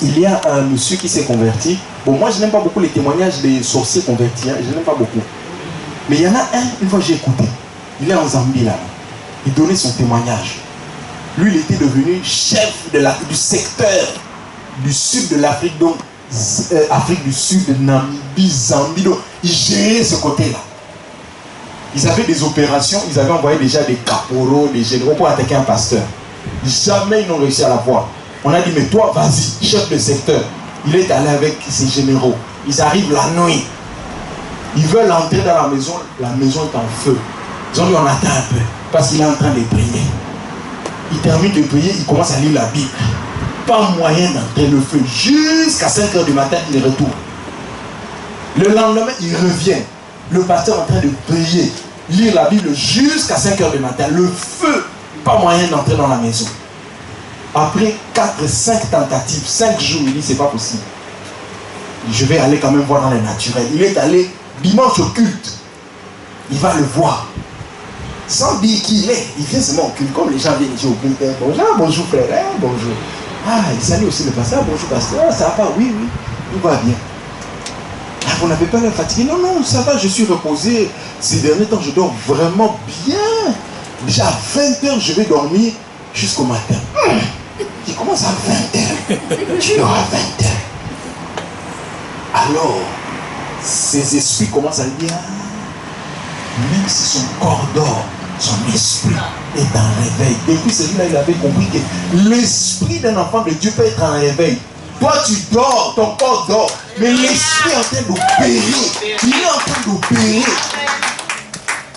Il y a un monsieur qui s'est converti. Bon, moi je n'aime pas beaucoup les témoignages des sorciers convertis. Hein. Je n'aime pas beaucoup. Mais il y en a un, une fois j'ai écouté. Il est en Zambie là. Il donnait son témoignage. Lui, il était devenu chef du secteur du sud de l'Afrique, donc Afrique du Sud, Namibie, Zambie. Donc, il gérait ce côté-là. Ils avaient des opérations, ils avaient envoyé déjà des caporaux, des généraux pour attaquer un pasteur. Jamais ils n'ont réussi à l'avoir. On a dit, mais toi, vas-y, chef de secteur. Il est allé avec ses généraux. Ils arrivent la nuit. Ils veulent entrer dans la maison est en feu. Ils ont dit, on attend un peu, parce qu'il est en train de prier. Il termine de prier, il commence à lire la Bible. Pas moyen d'entrer le feu. Jusqu'à 5 h du matin, il retourne. Le lendemain, il revient. Le pasteur est en train de prier, lire la Bible jusqu'à 5 h du matin. Le feu, pas moyen d'entrer dans la maison. Après 4-5 tentatives, 5 jours, il dit, c'est pas possible. Je vais aller quand même voir dans le naturel. Il est allé dimanche au culte. Il va le voir. Sans dire qui il est. Il vient seulement au culte. Comme les gens viennent ici au culte. Bonjour, bonjour frère. Hein, bonjour. Ah, il salue aussi le pasteur. Bonjour pasteur. Ah, ça va pas? Oui, oui. Tout va bien. Ah, vous n'avez pas l'air fatigué? Non, non, ça va. Je suis reposé. Ces derniers temps, je dors vraiment bien. Déjà à 20 h, je vais dormir jusqu'au matin. Il commence à 20 h. Tu dors à 20 h. Alors, ces esprits commencent à dire, même si son corps dort, son esprit est en réveil. Depuis celui-là, il avait compris que l'esprit d'un enfant de Dieu peut être en réveil. Toi, tu dors, ton corps dort, mais l'esprit est en train d'opérer. Il est en train d'opérer.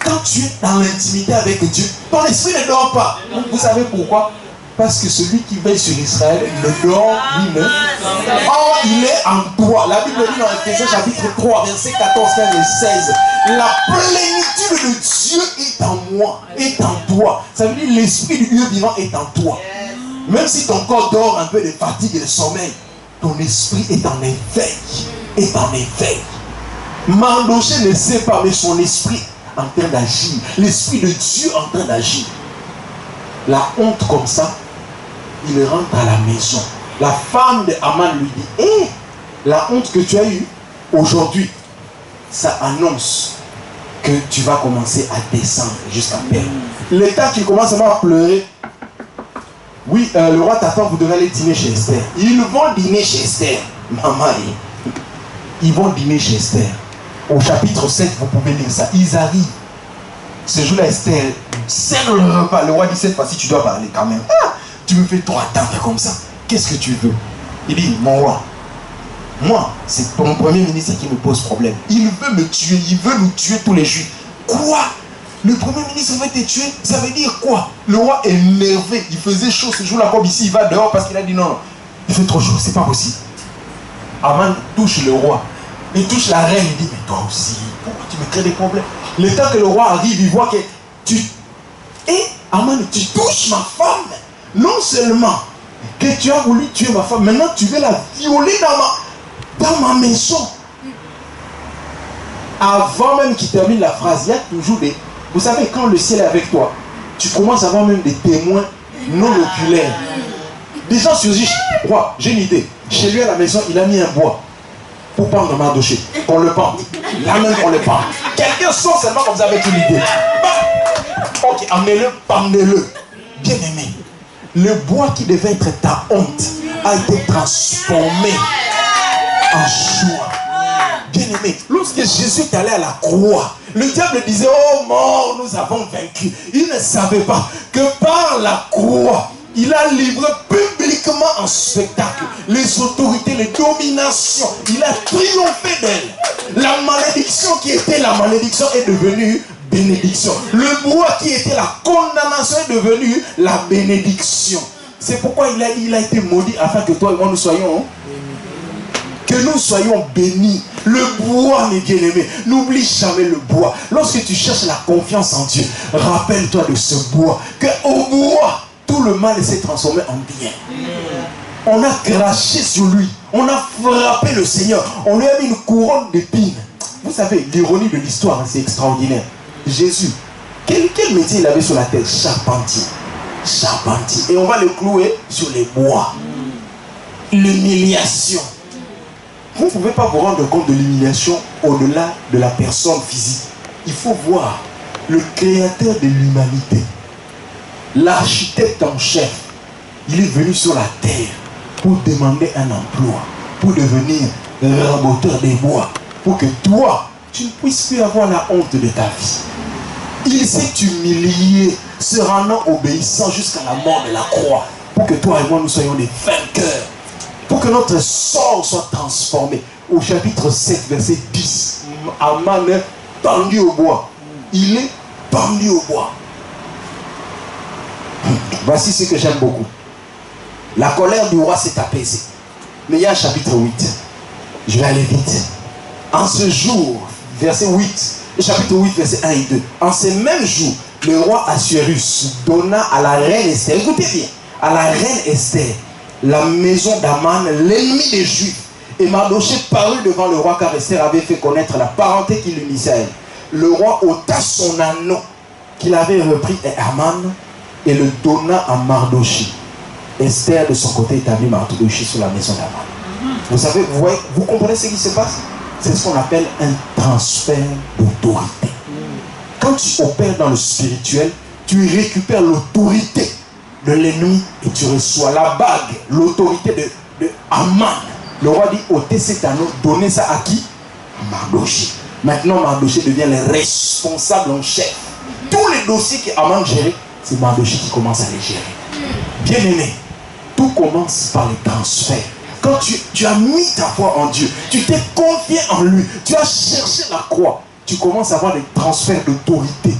Quand tu es dans l'intimité avec Dieu, ton esprit ne dort pas. Vous savez pourquoi? Parce que celui qui veille sur Israël ne dort ni ne. Or, il est en toi. La Bible dit dans Ephésiens chapitre 3, versets 14, 15 et 16. La plénitude de Dieu est en moi, est en toi. Ça veut dire l'esprit du Dieu vivant est en toi. Même si ton corps dort un peu de fatigue et de sommeil, ton esprit est en éveil. Est en éveil. Mardochée ne sait pas, mais son esprit est en train d'agir. L'esprit de Dieu est en train d'agir. La honte comme ça, il rentre à la maison. La femme de Haman lui dit, hé, la honte que tu as eue aujourd'hui, ça annonce que tu vas commencer à descendre jusqu'à perdre. L'état qui commence à pleurer, oui, le roi t'attend, vous devez aller dîner chez Esther. Ils vont dîner chez Esther. Maman, ils vont dîner chez Esther. Au chapitre 7, vous pouvez lire ça. Ils arrivent. Ce jour-là, Esther sert le repas. Le roi dit, cette fois-ci, tu dois parler quand même. Ah, tu me fais trop attendre comme ça. Qu'est-ce que tu veux? Il dit, mon roi, moi, c'est ton premier ministre qui me pose problème. Il veut me tuer, il veut nous tuer tous les juifs. Quoi? Le premier ministre veut te tuer? Ça veut dire quoi? Le roi est énervé. Il faisait chaud ce jour-là comme ici. Il va dehors parce qu'il a dit non, il fait trop chaud, c'est pas possible. Haman touche le roi. Il touche la reine. Il dit, mais toi aussi, pourquoi tu me crées des problèmes? Le temps que le roi arrive, il voit que tu... Et Haman, tu touches ma femme. Non seulement que tu as voulu tuer ma femme, maintenant tu veux la violer dans ma maison. Avant même qu'il termine la phrase, il y a toujours des... Vous savez, quand le ciel est avec toi, tu commences à avoir même des témoins non oculaires. Des gens surgissent. Roi, j'ai une idée. Chez lui à la maison, il a mis un bois pour pendre Mardochée. Qu'on le pende. Là même qu'on le pende. Quelqu'un sort seulement comme ça avec une idée. Ok, emmenez-le, pendez-le. Bien aimé. Le bois qui devait être ta honte a été transformé en joie. Bien-aimé, lorsque Jésus est allé à la croix, le diable disait, oh mort, nous avons vaincu. Il ne savait pas que par la croix, il a livré publiquement en spectacle les autorités, les dominations. Il a triomphé d'elles. La malédiction qui était la malédiction est devenue bénédiction. Le bois qui était la condamnation est devenu la bénédiction. C'est pourquoi il a dit, il a été maudit afin que toi et moi nous soyons que nous soyons bénis. Le bois, mes bien-aimés, n'oublie jamais le bois. Lorsque tu cherches la confiance en Dieu, rappelle-toi de ce bois, que au bois, tout le mal s'est transformé en bien. On a craché sur lui, on a frappé le Seigneur, on lui a mis une couronne d'épines. Vous savez, l'ironie de l'histoire, c'est extraordinaire. Jésus, quel métier il avait sur la tête? Charpentier. Charpentier. Et on va le clouer sur les bois. L'humiliation. Vous ne pouvez pas vous rendre compte de l'humiliation au-delà de la personne physique. Il faut voir le créateur de l'humanité, l'architecte en chef. Il est venu sur la terre pour demander un emploi, pour devenir raboteur des bois, pour que toi, tu ne puisses plus avoir la honte de ta vie. Il s'est humilié, se rendant obéissant jusqu'à la mort de la croix, pour que toi et moi nous soyons des vainqueurs. Pour que notre sort soit transformé. Au chapitre 7, verset 10, Aman est pendu au bois. Il est pendu au bois. Voici ce que j'aime beaucoup. La colère du roi s'est apaisée. Mais il y a un chapitre 8. Je vais aller vite. En ce jour, verset 8, chapitre 8, verset 1 et 2. En ces mêmes jours, le roi Assuérus donna à la reine Esther, écoutez bien, à la reine Esther, la maison d'Aman, l'ennemi des Juifs. Et Mardochée parut devant le roi car Esther avait fait connaître la parenté qui l'unissait à elle. Le roi ôta son anneau qu'il avait repris à Aman et le donna à Mardochée. Esther de son côté établit Mardochée sur la maison d'Aman. Vous savez, vous voyez, vous comprenez ce qui se passe? C'est ce qu'on appelle un transfert d'autorité. Quand tu opères dans le spirituel, tu récupères l'autorité de l'ennemi et tu reçois la bague, l'autorité de Aman. Le roi dit, ôtez cet anneau, donnez ça à qui? À Mardochée. Maintenant, Mardochée devient le responsable en chef. Tous les dossiers qu'Aman gérait, c'est Mardochée qui commence à les gérer. Bien aimé, tout commence par les transferts. Quand tu as mis ta foi en Dieu, tu t'es confié en lui, tu as cherché la croix, tu commences à avoir des transferts d'autorité.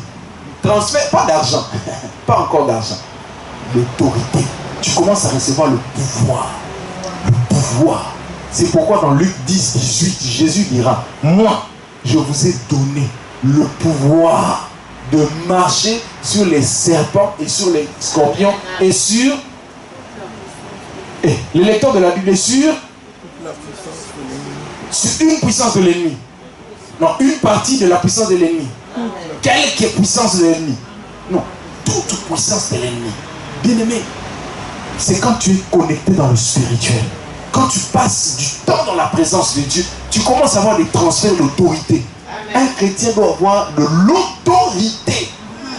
Transfert, pas d'argent, pas encore d'argent. L'autorité. Tu commences à recevoir le pouvoir. Le pouvoir. C'est pourquoi dans Luc 10, 18, Jésus dira, moi, je vous ai donné le pouvoir de marcher sur les serpents et sur les scorpions et sur... les lecteurs de la Bible est sur une puissance de l'ennemi. Non, une partie de la puissance de l'ennemi. Quelle puissance de l'ennemi? Non, toute puissance de l'ennemi. Bien-aimé, c'est quand tu es connecté dans le spirituel, quand tu passes du temps dans la présence de Dieu, tu commences à avoir des transferts d'autorité. Un chrétien doit avoir de l'autorité.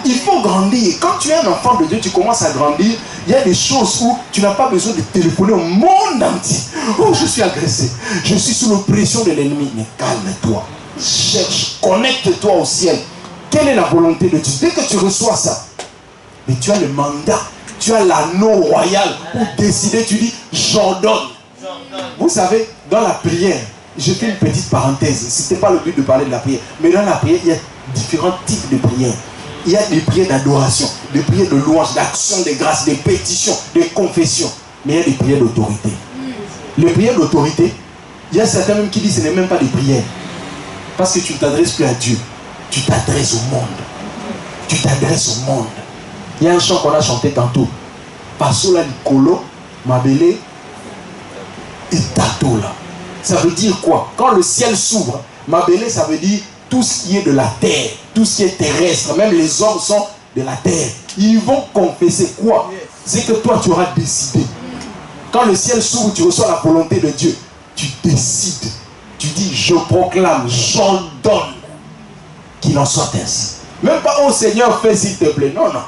Il faut grandir. Quand tu es un enfant de Dieu, tu commences à grandir. Il y a des choses où tu n'as pas besoin de téléphoner au monde entier. Oh, je suis agressé. Je suis sous l'oppression de l'ennemi. Mais calme-toi. Cherche. Connecte-toi au ciel. Quelle est la volonté de Dieu? Dès que tu reçois ça, mais tu as le mandat. Tu as l'anneau royal pour décider. Tu dis, j'ordonne. Vous savez, dans la prière, je fais une petite parenthèse. Ce n'était pas le but de parler de la prière. Mais dans la prière, il y a différents types de prières. Il y a des prières d'adoration, des prières de louange, d'action, de grâce, des pétitions, des confessions. Mais il y a des prières d'autorité. Les prières d'autorité, il y a certains même qui disent que ce n'est même pas des prières. Parce que tu ne t'adresses plus à Dieu. Tu t'adresses au monde. Tu t'adresses au monde. Il y a un chant qu'on a chanté tantôt. Pasola Nicolo, Mabele et Tatola. Ça veut dire quoi? Quand le ciel s'ouvre, Mabele, ça veut dire tout ce qui est de la terre, tout ce qui est terrestre, même les hommes sont de la terre. Ils vont confesser quoi? C'est que toi tu auras décidé. Quand le ciel s'ouvre, tu reçois la volonté de Dieu. Tu décides. Tu dis, je proclame, j'ordonne qu'il en soit ainsi. Même pas, oh Seigneur, fais s'il te plaît. Non, non.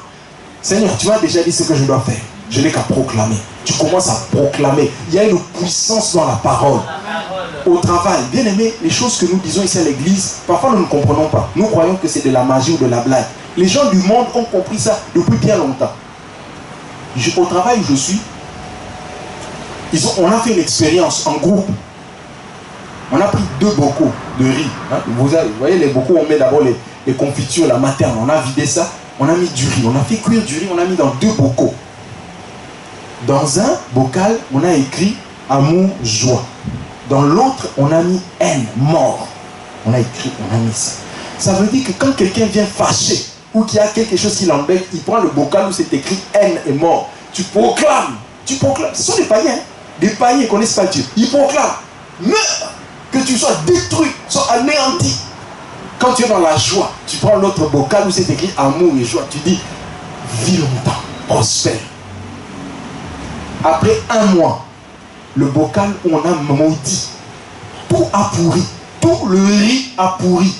Seigneur, tu m'as déjà dit ce que je dois faire. Je n'ai qu'à proclamer. Tu commences à proclamer. Il y a une puissance dans la parole. Au travail, bien aimé, les choses que nous disons ici à l'église, parfois nous ne comprenons pas. Nous croyons que c'est de la magie ou de la blague. Les gens du monde ont compris ça depuis bien longtemps. Au travail où je suis, on a fait une expérience en groupe. On a pris 2 bocaux de riz. Hein. Vous voyez les bocaux, on met d'abord les confitures, la materne. On a vidé ça, on a mis du riz. On a fait cuire du riz, on a mis dans 2 bocaux. Dans un bocal, on a écrit amour, joie. Dans l'autre, on a mis haine, mort. On a écrit, on a mis ça. Ça veut dire que quand quelqu'un vient fâché ou qu'il y a quelque chose qui l'embête, il prend le bocal où c'est écrit haine et mort. Tu proclames. Tu proclames. Ce sont des païens. Des païens qui ne connaissent pas Dieu. Ils proclament. Meurs. Que tu sois détruit, sois anéanti. Quand tu es dans la joie, tu prends l'autre bocal où c'est écrit amour et joie. Tu dis, vis longtemps, prospère. Après 1 mois, le bocal où on a maudit, tout a pourri. Tout le riz a pourri.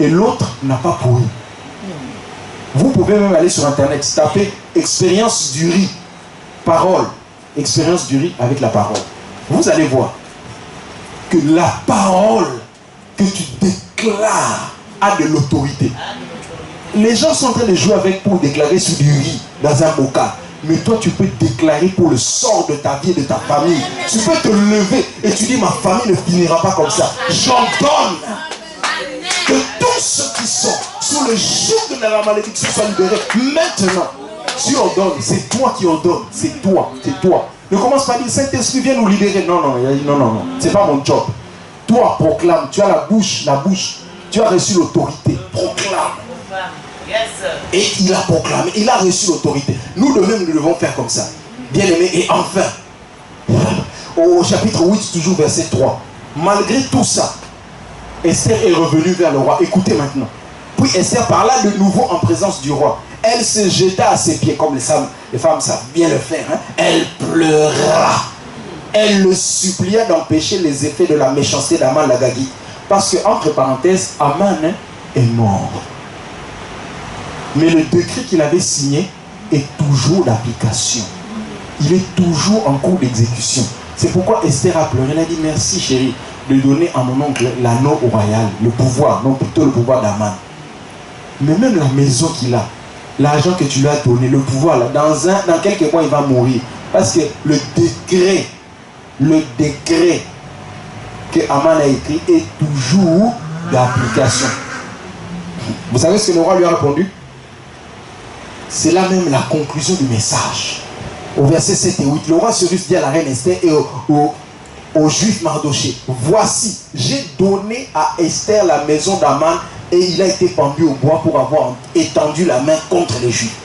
Et l'autre n'a pas pourri. Vous pouvez même aller sur internet, taper expérience du riz, parole, expérience du riz avec la parole. Vous allez voir que la parole que tu déclares a de l'autorité. Les gens sont en train de jouer avec pour déclarer sur du riz dans un bocal. Mais toi, tu peux déclarer pour le sort de ta vie et de ta famille. Tu peux te lever et tu dis, ma famille ne finira pas comme ça. J'ordonne que tous ceux qui sont sous le joug de la malédiction soient libérés. Maintenant, tu ordonnes. C'est toi qui ordonnes. C'est toi. C'est toi. Ne commence pas à dire, Saint-Esprit, viens nous libérer. Non, non, non, non, non. C'est pas mon job. Toi, proclame. Tu as la bouche. Tu as reçu l'autorité. Proclame. Et il a proclamé. Il a reçu l'autorité. Nous de même, nous devons faire comme ça. Bien aimé. Et enfin, au chapitre 8, toujours verset 3. Malgré tout ça, Esther est revenue vers le roi. Écoutez maintenant. Puis Esther parla de nouveau en présence du roi. Elle se jeta à ses pieds, comme les femmes savent bien le faire. Hein? Elle pleura. Elle le supplia d'empêcher les effets de la méchanceté d'Aman l'Agagite. Parce que, entre parenthèses, Aman est mort. Mais le décret qu'il avait signé est toujours d'application. Il est toujours en cours d'exécution. C'est pourquoi Esther a pleuré. Elle a dit, merci chérie, de donner à mon oncle l'anneau au royal, le pouvoir, non plutôt le pouvoir d'Aman. Mais même la maison qu'il a, l'argent que tu lui as donné, le pouvoir, là, dans quelques mois, il va mourir. Parce que le décret que Aman a écrit est toujours d'application. Vous savez ce que le roi lui a répondu? C'est là même la conclusion du message. Au verset 7 et 8, le roi Cyrus dit à la reine Esther et au juif Mardoché, voici, j'ai donné à Esther la maison d'Aman et il a été pendu au bois pour avoir étendu la main contre les juifs.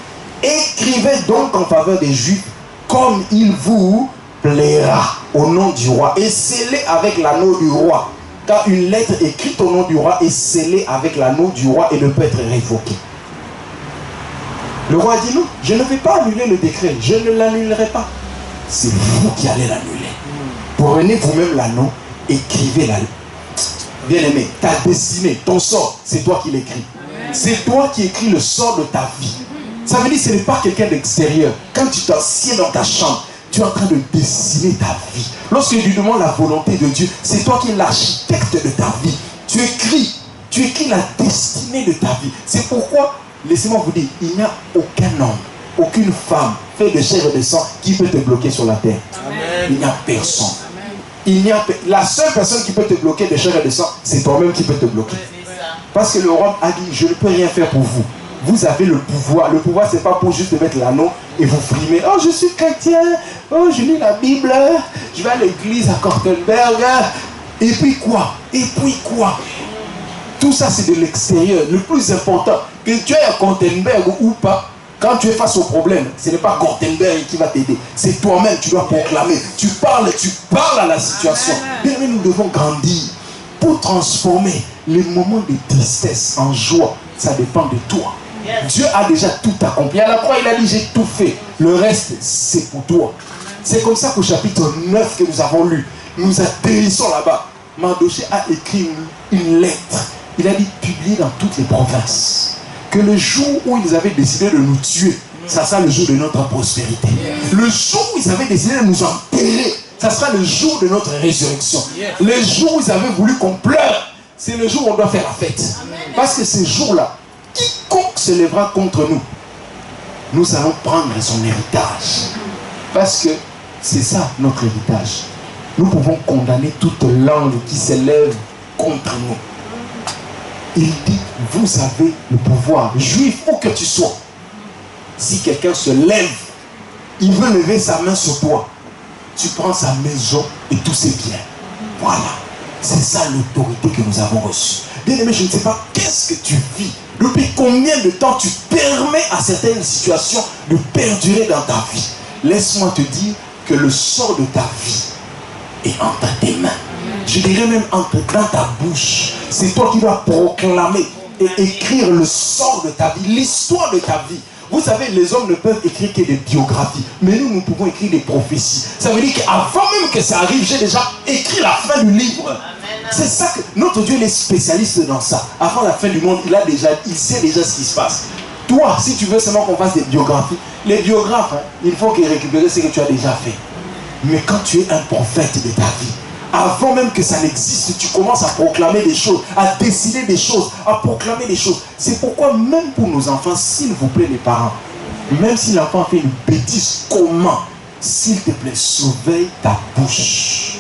Écrivez donc en faveur des juifs comme il vous plaira au nom du roi et scellez avec l'anneau du roi. Car une lettre écrite au nom du roi est scellée avec l'anneau du roi et ne peut être révoquée. Le roi dit non, je ne vais pas annuler le décret, je ne l'annulerai pas. C'est vous qui allez l'annuler. Prenez vous-même l'anneau, écrivez la lettre. Bien-aimé, ta destinée, ton sort, c'est toi qui l'écris. C'est toi qui écris le sort de ta vie. Ça veut dire que ce n'est pas quelqu'un d'extérieur. Quand tu t'assieds dans ta chambre, tu es en train de dessiner ta vie. Lorsque tu demandes la volonté de Dieu, c'est toi qui es l'architecte de ta vie. Tu écris la destinée de ta vie. C'est pourquoi, laissez-moi vous dire, il n'y a aucun homme, aucune femme fait de chair et de sang qui peut te bloquer sur la terre. Amen. Il n'y a personne. La seule personne qui peut te bloquer de chair et de sang, c'est toi-même qui peut te bloquer. Parce que le roi a dit, je ne peux rien faire pour vous. Vous avez le pouvoir. Le pouvoir, ce n'est pas pour juste mettre l'anneau et vous frimer. Oh, je suis chrétien. Oh, je lis la Bible. Je vais à l'église à Kortenberg. Et puis quoi? Et puis quoi? Tout ça, c'est de l'extérieur. Le plus important, que tu es à Kortenberg ou pas, quand tu es face au problème, ce n'est pas Kortenberg qui va t'aider. C'est toi-même, tu dois proclamer. Tu parles à la situation. Bien, mais nous devons grandir pour transformer les moments de tristesse en joie. Ça dépend de toi. Dieu a déjà tout accompli. À la croix, il a dit, j'ai tout fait. Le reste, c'est pour toi. C'est comme ça qu'au chapitre 9 que nous avons lu, nous atterrissons là-bas. Mardoché a écrit une lettre. Il a dit, publier dans toutes les provinces. Que le jour où ils avaient décidé de nous tuer, ça sera le jour de notre prospérité. Le jour où ils avaient décidé de nous enterrer, ça sera le jour de notre résurrection. Le jour où ils avaient voulu qu'on pleure, c'est le jour où on doit faire la fête. Parce que ce jour-là, quiconque se lèvera contre nous, nous allons prendre son héritage. Parce que c'est ça notre héritage. Nous pouvons condamner toute langue qui s'élève contre nous. Il dit, vous avez le pouvoir, juif où que tu sois. Si quelqu'un se lève, il veut lever sa main sur toi, tu prends sa maison et tous ses biens. Voilà. C'est ça l'autorité que nous avons reçue. Bien aimé, je ne sais pas qu'est-ce que tu vis. Depuis combien de temps tu permets à certaines situations de perdurer dans ta vie. Laisse-moi te dire que le sort de ta vie est entre tes mains. Je dirais même dans ta bouche. C'est toi qui dois proclamer et écrire le sort de ta vie, l'histoire de ta vie. Vous savez, les hommes ne peuvent écrire que des biographies, mais nous pouvons écrire des prophéties. Ça veut dire qu'avant même que ça arrive, j'ai déjà écrit la fin du livre. C'est ça que notre Dieu est spécialiste dans ça. Avant la fin du monde, il sait déjà ce qui se passe. Toi, si tu veux seulement qu'on fasse des biographies, les biographes, il faut qu'ils récupèrent ce que tu as déjà fait. Mais quand tu es un prophète de ta vie, avant même que ça n'existe, tu commences à proclamer des choses, à décider des choses, à proclamer des choses. C'est pourquoi même pour nos enfants, s'il vous plaît les parents, même si l'enfant fait une bêtise, comment? S'il te plaît, surveille ta bouche.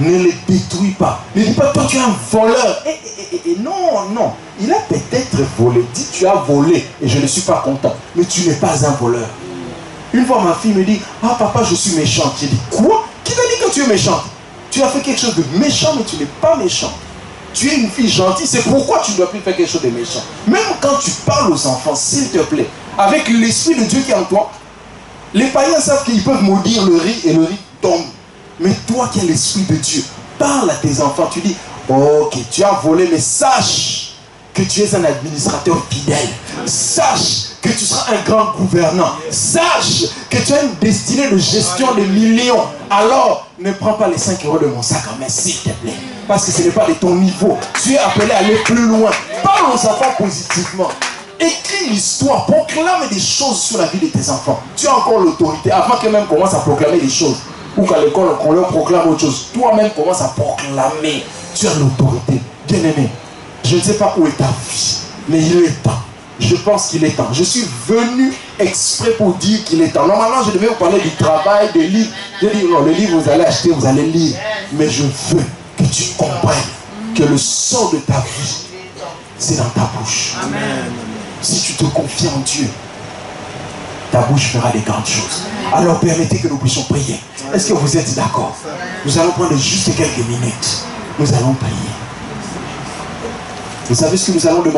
Ne les détruis pas. Ne dis pas, toi tu es un voleur. Non, non. Il a peut-être volé. Dis, tu as volé et je ne suis pas content. Mais tu n'es pas un voleur. Une fois ma fille me dit, ah papa, je suis méchante. J'ai dit, quoi? Qui t'a dit que tu es méchante? Tu as fait quelque chose de méchant, mais tu n'es pas méchant. Tu es une fille gentille, c'est pourquoi tu ne dois plus faire quelque chose de méchant. Même quand tu parles aux enfants, s'il te plaît, avec l'esprit de Dieu qui est en toi, les païens savent qu'ils peuvent maudire le riz et le riz tombe. Mais toi qui as l'esprit de Dieu, parle à tes enfants, tu dis, ok, tu as volé, mais sache que tu es un administrateur fidèle. Sache que tu seras un grand gouvernant. Sache que tu as une destinée de gestion de millions. Alors, ne prends pas les 5 € de mon sac en main, s'il te plaît. Parce que ce n'est pas de ton niveau. Tu es appelé à aller plus loin. Parle aux enfants positivement. Écris l'histoire. Proclame des choses sur la vie de tes enfants. Tu as encore l'autorité. Avant que même commence à proclamer des choses. Ou qu'à l'école, qu'on leur proclame autre chose. Toi-même commence à proclamer. Tu as l'autorité. Bien-aimé, je ne sais pas où est ta vie. Mais il est temps. Je pense qu'il est temps. Je suis venu exprès pour dire qu'il est temps. Normalement, je devais vous parler du travail, des livres. Je dis non, les livres, vous allez acheter, vous allez lire. Mais je veux que tu comprennes que le sort de ta vie, c'est dans ta bouche. Amen. Si tu te confies en Dieu, ta bouche fera des grandes choses. Alors permettez que nous puissions prier. Est-ce que vous êtes d'accord? Nous allons prendre juste quelques minutes. Nous allons prier. Vous savez ce que nous allons demander?